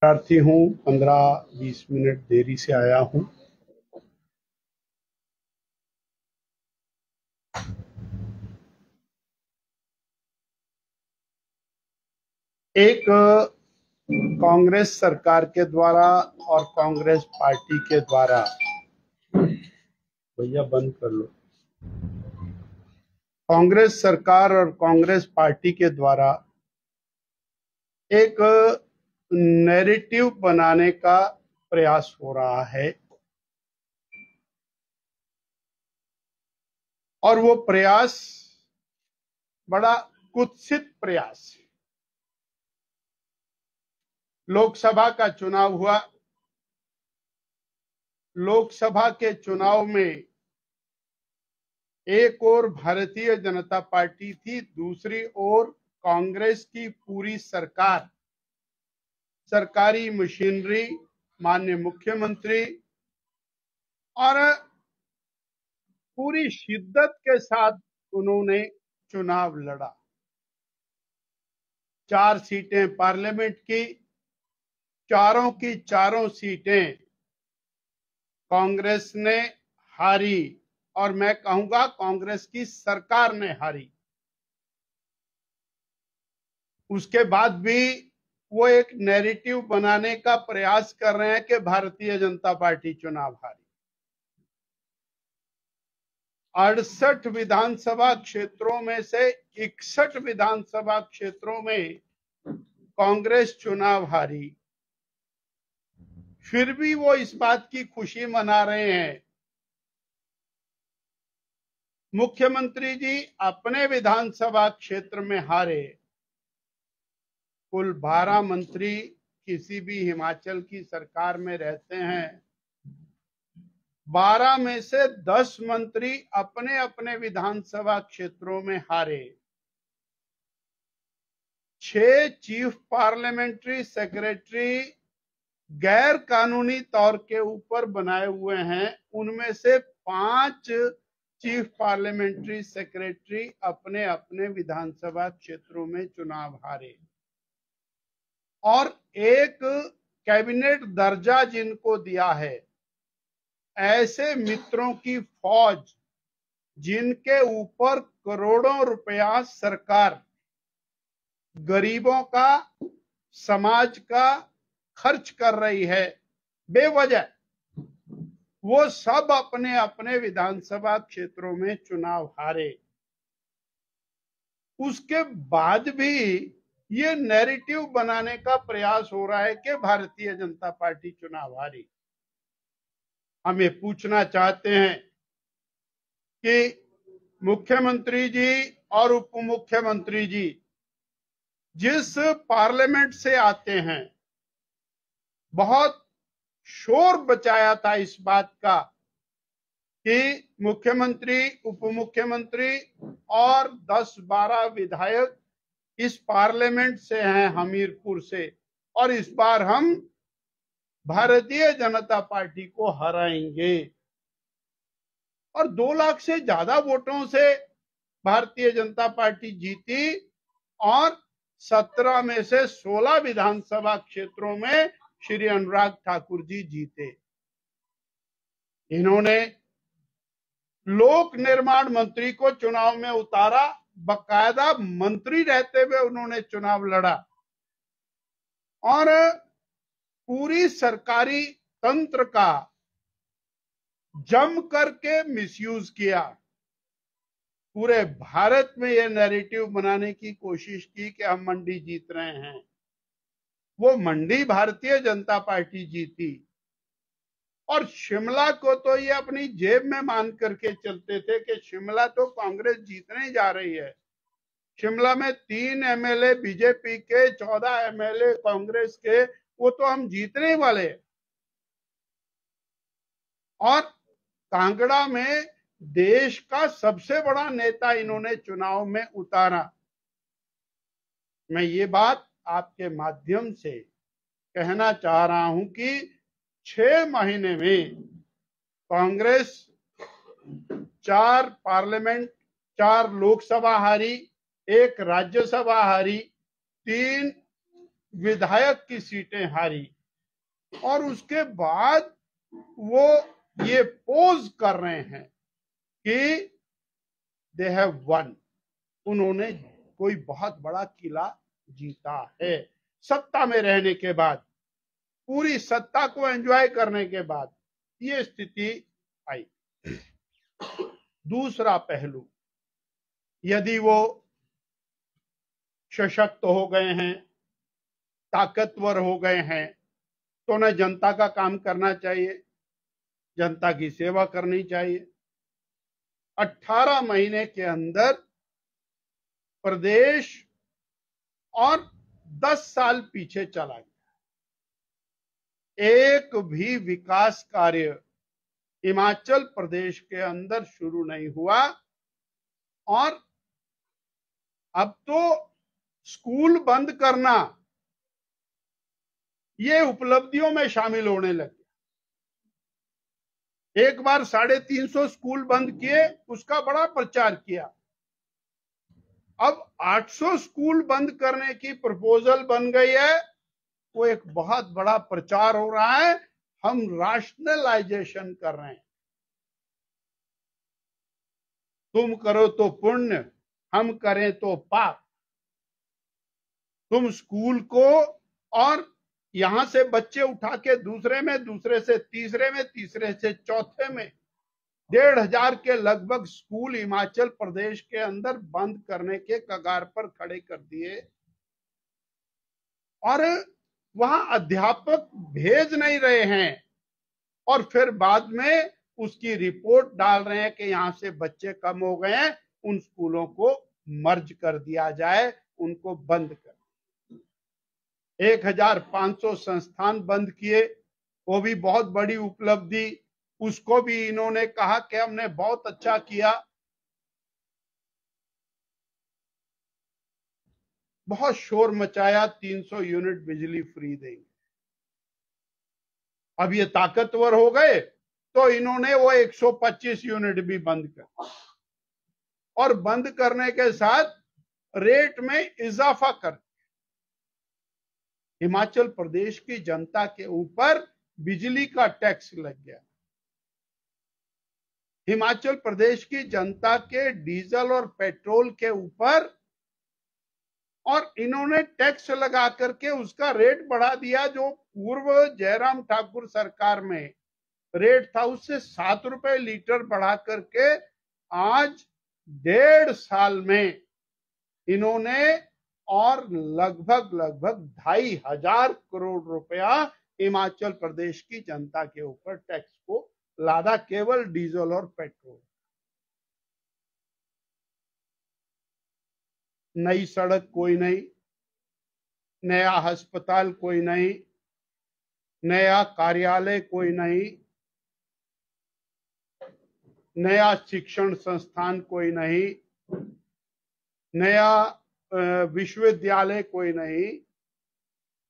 प्रार्थी हूँ, 15-20 मिनट देरी से आया हूँ। एक कांग्रेस सरकार के द्वारा और कांग्रेस पार्टी के द्वारा, भैया बंद कर लो, कांग्रेस सरकार और कांग्रेस पार्टी के द्वारा एक नैरेटिव बनाने का प्रयास हो रहा है और वो प्रयास बड़ा कुत्सित प्रयास है। लोकसभा का चुनाव हुआ। लोकसभा के चुनाव में एक ओर भारतीय जनता पार्टी थी, दूसरी ओर कांग्रेस की पूरी सरकार, सरकारी मशीनरी, माननीय मुख्यमंत्री और पूरी शिद्दत के साथ उन्होंने चुनाव लड़ा। 4 सीटें पार्लियामेंट की, चारों की चारों सीटें कांग्रेस ने हारी और मैं कहूंगा कांग्रेस की सरकार ने हारी। उसके बाद भी वो एक नैरेटिव बनाने का प्रयास कर रहे हैं कि भारतीय जनता पार्टी चुनाव हारी। 68 विधानसभा क्षेत्रों में से 61 विधानसभा क्षेत्रों में कांग्रेस चुनाव हारी, फिर भी वो इस बात की खुशी मना रहे हैं। मुख्यमंत्री जी अपने विधानसभा क्षेत्र में हारे। कुल 12 मंत्री किसी भी हिमाचल की सरकार में रहते हैं। 12 में से 10 मंत्री अपने अपने विधानसभा क्षेत्रों में हारे। 6 चीफ पार्लियामेंट्री सेक्रेटरी गैर कानूनी तौर के ऊपर बनाए हुए हैं। उनमें से 5 चीफ पार्लियामेंट्री सेक्रेटरी अपने अपने विधानसभा क्षेत्रों में चुनाव हारे और एक कैबिनेट दर्जा जिनको दिया है, ऐसे मित्रों की फौज जिनके ऊपर करोड़ों रुपया सरकार गरीबों का, समाज का खर्च कर रही है बेवजह, वो सब अपने अपने विधानसभा क्षेत्रों में चुनाव हारे। उसके बाद भी ये नैरेटिव बनाने का प्रयास हो रहा है कि भारतीय जनता पार्टी चुनाव हारी। हम ये पूछना चाहते हैं कि मुख्यमंत्री जी और उप मुख्यमंत्री जी जिस पार्लियामेंट से आते हैं, बहुत शोर बचाया था इस बात का कि मुख्यमंत्री, उप मुख्यमंत्री और 10-12 विधायक इस पार्लियामेंट से हैं, हमीरपुर से, और इस बार हम भारतीय जनता पार्टी को हराएंगे। और 2 लाख से ज्यादा वोटों से भारतीय जनता पार्टी जीती और 17 में से 16 विधानसभा क्षेत्रों में श्री अनुराग ठाकुर जी जीते। इन्होंने लोक निर्माण मंत्री को चुनाव में उतारा, बकायदा मंत्री रहते हुए उन्होंने चुनाव लड़ा और पूरी सरकारी तंत्र का जम करके मिसयूज किया। पूरे भारत में यह नैरेटिव बनाने की कोशिश की कि हम मंडी जीत रहे हैं। वो मंडी भारतीय जनता पार्टी जीती और शिमला को तो ये अपनी जेब में मान करके चलते थे कि शिमला तो कांग्रेस जीतने जा रही है। शिमला में 3 एमएलए बीजेपी के, 14 एमएलए कांग्रेस के, वो तो हम जीतने वाले। और कांगड़ा में देश का सबसे बड़ा नेता इन्होंने चुनाव में उतारा। मैं ये बात आपके माध्यम से कहना चाह रहा हूं कि 6 महीने में कांग्रेस 4 पार्लियामेंट, 4 लोकसभा हारी, 1 राज्यसभा हारी, 3 विधायक की सीटें हारी और उसके बाद वो ये पोज कर रहे हैं कि दे हैव वन, उन्होंने कोई बहुत बड़ा किला जीता है। सत्ता में रहने के बाद, पूरी सत्ता को एंजॉय करने के बाद ये स्थिति आई। दूसरा पहलू, यदि वो सशक्त हो गए हैं, ताकतवर हो गए हैं, तो उन्हें जनता का काम करना चाहिए, जनता की सेवा करनी चाहिए। 18 महीने के अंदर प्रदेश और 10 साल पीछे चला गया। एक भी विकास कार्य हिमाचल प्रदेश के अंदर शुरू नहीं हुआ और अब तो स्कूल बंद करना ये उपलब्धियों में शामिल होने लगे। एक बार 350 स्कूल बंद किए, उसका बड़ा प्रचार किया। अब 800 स्कूल बंद करने की प्रपोजल बन गई है, वो एक बहुत बड़ा प्रचार हो रहा है। हम राशनलाइजेशन कर रहे हैं, तुम करो तो पुण्य, हम करें तो पाप। तुम स्कूल को और यहां से बच्चे उठा के दूसरे में, दूसरे से तीसरे में, तीसरे से चौथे में 1,500 के लगभग स्कूल हिमाचल प्रदेश के अंदर बंद करने के कगार पर खड़े कर दिए और वहां अध्यापक भेज नहीं रहे हैं और फिर बाद में उसकी रिपोर्ट डाल रहे हैं कि यहां से बच्चे कम हो गए हैं, उन स्कूलों को मर्ज कर दिया जाए, उनको बंद कर। 1,500 संस्थान बंद किए, वो भी बहुत बड़ी उपलब्धि। उसको भी इन्होंने कहा कि हमने बहुत अच्छा किया। बहुत शोर मचाया, 300 यूनिट बिजली फ्री देंगे। अब ये ताकतवर हो गए तो इन्होंने वो 125 यूनिट भी बंद कर, और बंद करने के साथ रेट में इजाफा कर। हिमाचल प्रदेश की जनता के ऊपर बिजली का टैक्स लग गया। हिमाचल प्रदेश की जनता के डीजल और पेट्रोल के ऊपर और इन्होंने टैक्स लगा करके उसका रेट बढ़ा दिया। जो पूर्व जयराम ठाकुर सरकार में रेट था उससे 7 रुपए लीटर बढ़ा करके आज 1.5 साल में इन्होंने और लगभग 2,500 करोड़ रुपया हिमाचल प्रदेश की जनता के ऊपर टैक्स को लादा, केवल डीजल और पेट्रोल। नई सड़क कोई नहीं, नया अस्पताल कोई नहीं, नया कार्यालय कोई नहीं, नया शिक्षण संस्थान कोई नहीं, नया विश्वविद्यालय कोई नहीं।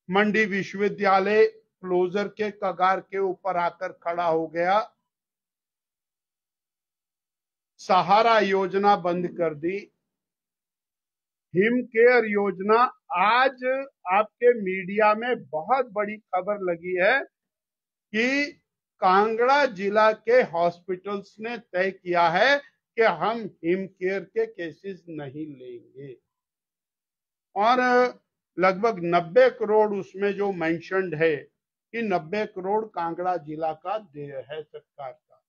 मंडी विश्वविद्यालय क्लोजर के कगार के ऊपर आकर खड़ा हो गया। सहारा योजना बंद कर दी। हिम केयर योजना, आज आपके मीडिया में बहुत बड़ी खबर लगी है कि कांगड़ा जिला के हॉस्पिटल्स ने तय किया है कि हम हिम केयर के केसेस नहीं लेंगे और लगभग 90 करोड़ उसमें जो मेंशन्ड है कि 90 करोड़ कांगड़ा जिला का देय है सरकार का।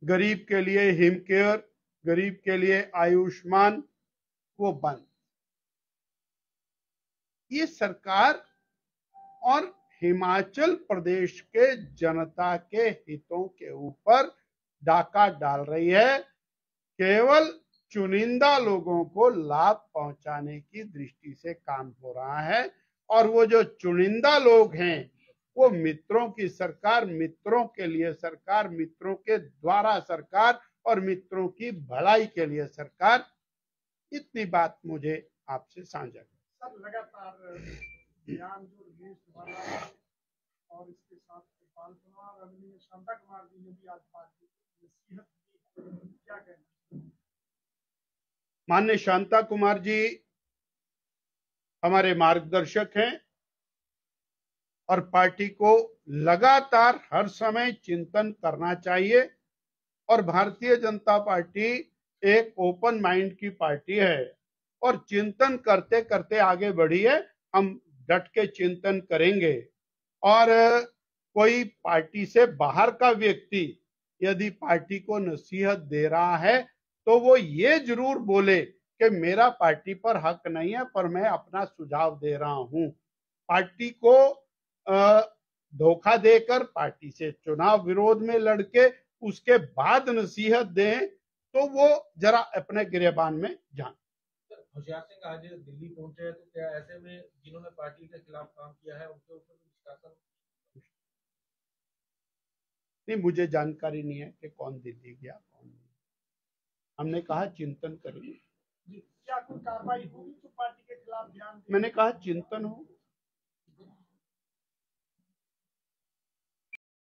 गरीब के लिए हिम केयर, गरीब के लिए आयुष्मान, वो बंद। ये सरकार और हिमाचल प्रदेश के जनता के हितों के ऊपर डाका डाल रही है। केवल चुनिंदा लोगों को लाभ पहुंचाने की दृष्टि से काम हो रहा है और वो जो चुनिंदा लोग हैं वो मित्रों की सरकार, मित्रों के लिए सरकार, मित्रों के द्वारा सरकार और मित्रों की भलाई के लिए सरकार। इतनी बात मुझे आपसे साझा कर। सर, लगातार बयान जो रिलीज वाला और इसके साथ कृपाल कुमार और शांता कुमार जी ने भी आज पार्टी को नसीहत दी, क्या कहना? माननीय शांता कुमार जी हमारे मार्गदर्शक हैं और पार्टी को लगातार हर समय चिंतन करना चाहिए। और भारतीय जनता पार्टी एक ओपन माइंड की पार्टी है और चिंतन करते करते आगे बढ़ी है। हम डट के चिंतन करेंगे और कोई पार्टी से बाहर का व्यक्ति यदि पार्टी को नसीहत दे रहा है तो वो ये जरूर बोले कि मेरा पार्टी पर हक नहीं है, पर मैं अपना सुझाव दे रहा हूं। पार्टी को धोखा देकर पार्टी से चुनाव विरोध में लड़के उसके बाद नसीहत दें तो वो जरा अपने गिरेबान में जान। होशियार सिंह आज दिल्ली पहुंचे हैं, तो क्या ऐसे में जिन्होंने पार्टी के खिलाफ काम किया है उनके ऊपर निष्कासन? नहीं, मुझे जानकारी नहीं है कि कौन दिल्ली गया कौन नहीं। हमने कहा चिंतन करेंगे। क्या कोई कार्रवाई होगी तो पार्टी के खिलाफ? मैंने कहा चिंतन हो।